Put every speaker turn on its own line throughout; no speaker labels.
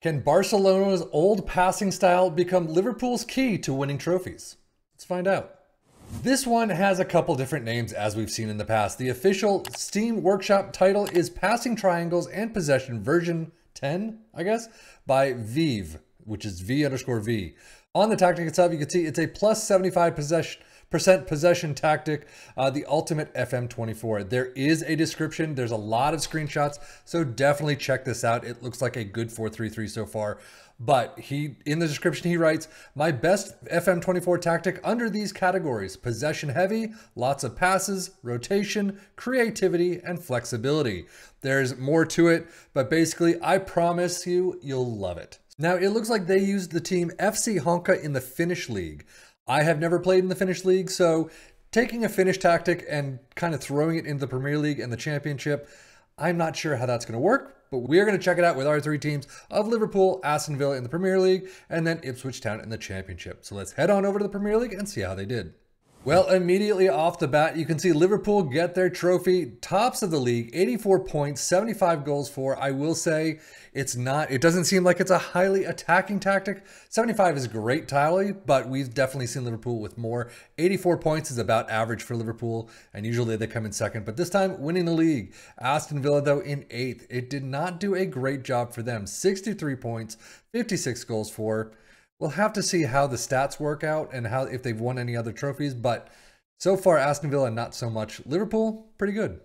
Can Barcelona's old passing style become Liverpool's key to winning trophies? Let's find out. This one has a couple different names as we've seen in the past. The official Steam Workshop title is Passing Triangles and Possession version 10, I guess, by ViVe, which is V_V. On the tactic itself, you can see it's a plus 75% possession tactic, the ultimate FM24. There is a description. There's a lot of screenshots, so definitely check this out. It looks like a good 4-3-3 so far. But in the description, he writes, my best FM24 tactic under these categories: possession heavy, lots of passes, rotation, creativity, and flexibility. There's more to it, but basically, I promise you'll love it. Now, it looks like they used the team FC Honka in the Finnish league. I have never played in the Finnish league, so taking a Finnish tactic and kind of throwing it into the Premier League and the Championship, I'm not sure how that's going to work, but we're going to check it out with our three teams of Liverpool, Aston Villa in the Premier League, and then Ipswich Town in the Championship. So let's head on over to the Premier League and see how they did. Well, immediately off the bat, you can see Liverpool get their trophy, tops of the league, 84 points, 75 goals for. I will say it doesn't seem like it's a highly attacking tactic. 75 is a great tally, but we've definitely seen Liverpool with more. 84 points is about average for Liverpool, and usually they come in second, but this time winning the league. Aston Villa, though, in 8th. It did not do a great job for them. 63 points, 56 goals for. We'll have to see how the stats work out and if they've won any other trophies, but so far Aston Villa not so much. Liverpool, pretty good.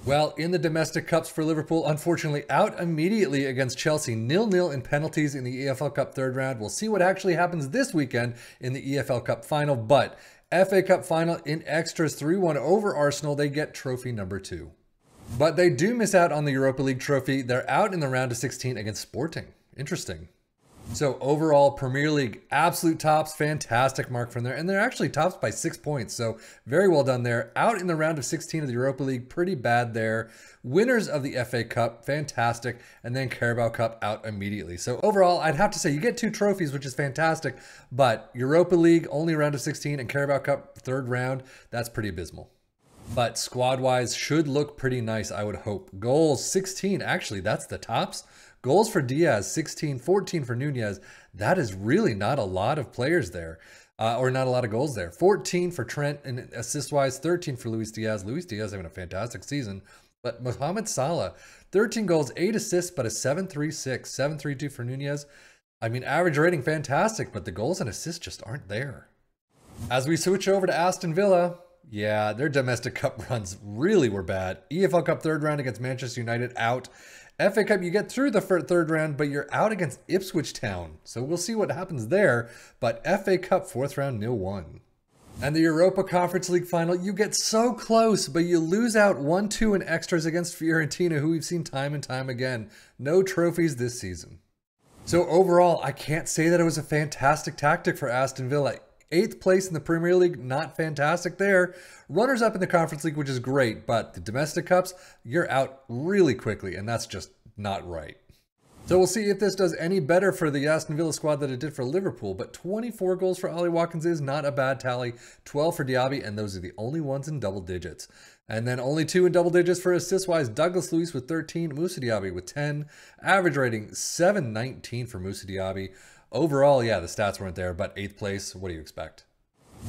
Well, in the domestic cups for Liverpool, unfortunately out immediately against Chelsea, 0-0 in penalties in the EFL Cup third round. We'll see what actually happens this weekend in the EFL Cup final, but FA Cup final in extras 3-1 over Arsenal. They get trophy number 2. But they do miss out on the Europa League trophy. They're out in the round of 16 against Sporting. Interesting. So overall, Premier League, absolute tops, fantastic mark from there. And they're actually tops by 6 points, so very well done there. Out in the round of 16 of the Europa League, pretty bad there. Winners of the FA Cup, fantastic. And then Carabao Cup out immediately. So overall, I'd have to say you get 2 trophies, which is fantastic. But Europa League, only round of 16, and Carabao Cup, third round, that's pretty abysmal. But squad-wise, should look pretty nice, I would hope. Goals, 16. Actually, that's the tops. Goals for Diaz, 16, 14 for Nunez. That is really not a lot of players there, or not a lot of goals there. 14 for Trent, and assist-wise, 13 for Luis Diaz. Luis Diaz having a fantastic season. But Mohamed Salah, 13 goals, 8 assists, but a 7.36, 7.32 for Nunez. I mean, average rating, fantastic, but the goals and assists just aren't there. As we switch over to Aston Villa, yeah, their domestic cup runs really were bad. EFL Cup third round against Manchester United, out. FA Cup, you get through the third round, but you're out against Ipswich Town. So we'll see what happens there. But FA Cup fourth round, 0-1. And the Europa Conference League final, you get so close, but you lose out 1-2 in extras against Fiorentina, who we've seen time and time again. No trophies this season. So overall, I can't say that it was a fantastic tactic for Aston Villa. 8th place in the Premier League, not fantastic there. Runners up in the Conference League, which is great, but the domestic cups, you're out really quickly, and that's just not right. So we'll see if this does any better for the Aston Villa squad than it did for Liverpool, but 24 goals for Ollie Watkins is not a bad tally, 12 for Diaby, and those are the only ones in double digits. And then only 2 in double digits for assist-wise, Douglas Luiz with 13, Moussa Diaby with 10, average rating 7.19 for Moussa Diaby. Overall, yeah, the stats weren't there, but 8th place, what do you expect?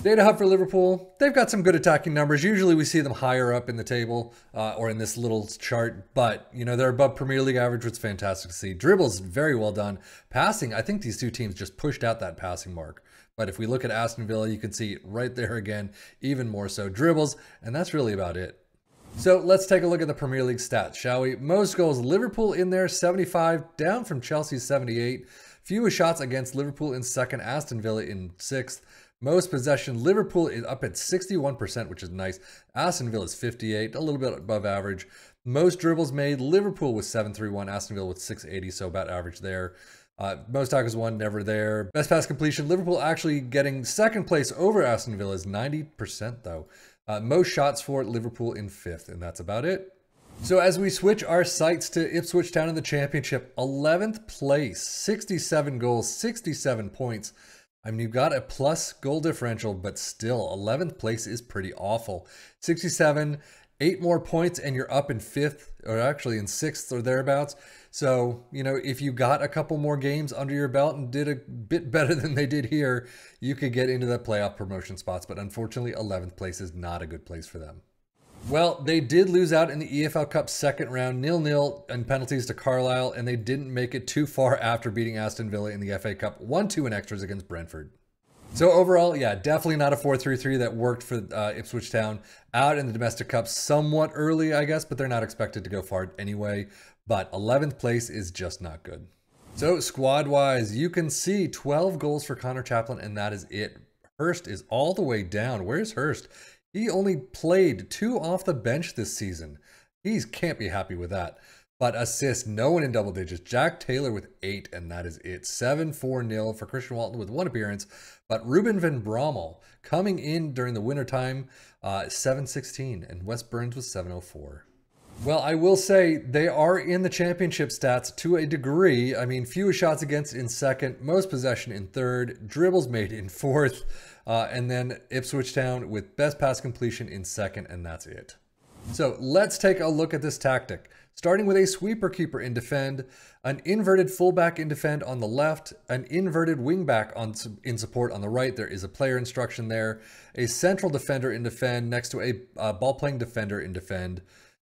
Data Hub for Liverpool, they've got some good attacking numbers. Usually we see them higher up in the table or in this little chart, but, you know, they're above Premier League average, which is fantastic to see. Dribbles, very well done. Passing, I think these two teams just pushed out that passing mark. But if we look at Aston Villa, you can see right there again, even more so. Dribbles, and that's really about it. So let's take a look at the Premier League stats, shall we? Most goals, Liverpool in there, 75, down from Chelsea's 78. Fewest shots against Liverpool in 2nd, Aston Villa in 6th. Most possession, Liverpool is up at 61%, which is nice. Aston Villa is 58, a little bit above average. Most dribbles made, Liverpool with 731, Aston Villa with 680, so about average there. Most tackles won, never there. Best pass completion, Liverpool actually getting 2nd place over Aston Villa is 90% though. Most shots for Liverpool in 5th, and that's about it. So as we switch our sights to Ipswich Town in the Championship, 11th place, 67 goals, 67 points. I mean, you've got a plus goal differential, but still 11th place is pretty awful. 67, 8 more points and you're up in 5th, or actually in 6th or thereabouts. So, you know, if you got a couple more games under your belt and did a bit better than they did here, you could get into the playoff promotion spots. But unfortunately, 11th place is not a good place for them. Well, they did lose out in the EFL Cup second round, 0-0 and penalties to Carlisle, and they didn't make it too far after beating Aston Villa in the FA Cup 1-2 in extras against Brentford. So overall, yeah, definitely not a 4-3-3 that worked for Ipswich Town out in the domestic cup somewhat early, I guess, but they're not expected to go far anyway. But 11th place is just not good. So squad-wise, you can see 12 goals for Connor Chaplin, and that is it. Hurst is all the way down. Where's Hurst? He only played 2 off the bench this season. He can't be happy with that. But assists, no one in double digits. Jack Taylor with 8, and that is it. 7-4-0 for Christian Walton with 1 appearance. But Ruben van Brommel coming in during the winter time, 7-16, and Wes Burns with 7-04. Well, I will say they are in the championship stats to a degree. I mean, fewest shots against in 2nd, most possession in 3rd, dribbles made in 4th, and then Ipswich Town with best pass completion in 2nd, and that's it. So let's take a look at this tactic. Starting with a sweeper keeper in defend, an inverted fullback in defend on the left, an inverted wingback in support on the right. There is a player instruction there. A central defender in defend next to a ball-playing defender in defend.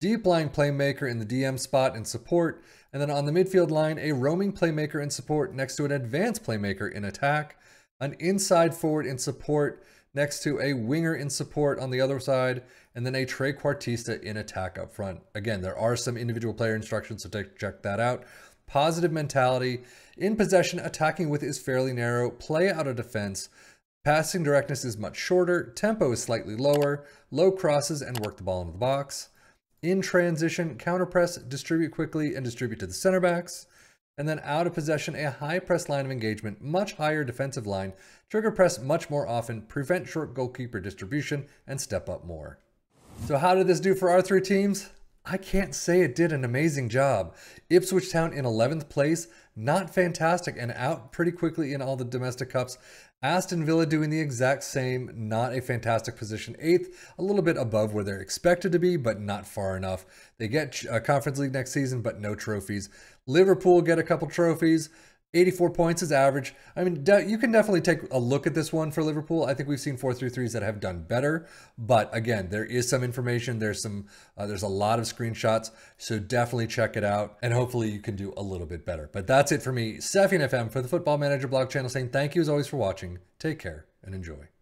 Deep line playmaker in the DM spot in support. And then on the midfield line, a roaming playmaker in support next to an advanced playmaker in attack. An inside forward in support next to a winger in support on the other side, and then a trequartista in attack up front. Again, there are some individual player instructions, so check that out. Positive mentality. In possession, attacking width is fairly narrow. Play out of defense. Passing directness is much shorter. Tempo is slightly lower. Low crosses and work the ball into the box. In transition, counter press, distribute quickly, and distribute to the center backs. And then out of possession, a high press line of engagement, much higher defensive line, trigger press much more often, prevent short goalkeeper distribution, and step up more. So how did this do for our 3 teams? I can't say it did an amazing job. Ipswich Town in 11th place, not fantastic, and out pretty quickly in all the domestic cups. Aston Villa doing the exact same, not a fantastic position. 8th, a little bit above where they're expected to be, but not far enough. They get a Conference League next season, but no trophies. Liverpool get a couple trophies. 84 points is average. I mean, you can definitely take a look at this one for Liverpool. I think we've seen 4-3-3s that have done better, but again, there is some information. There's a lot of screenshots, so definitely check it out, and hopefully you can do a little bit better. But that's it for me, Sefian FM for the Football Manager blog channel, saying thank you as always for watching. Take care and enjoy.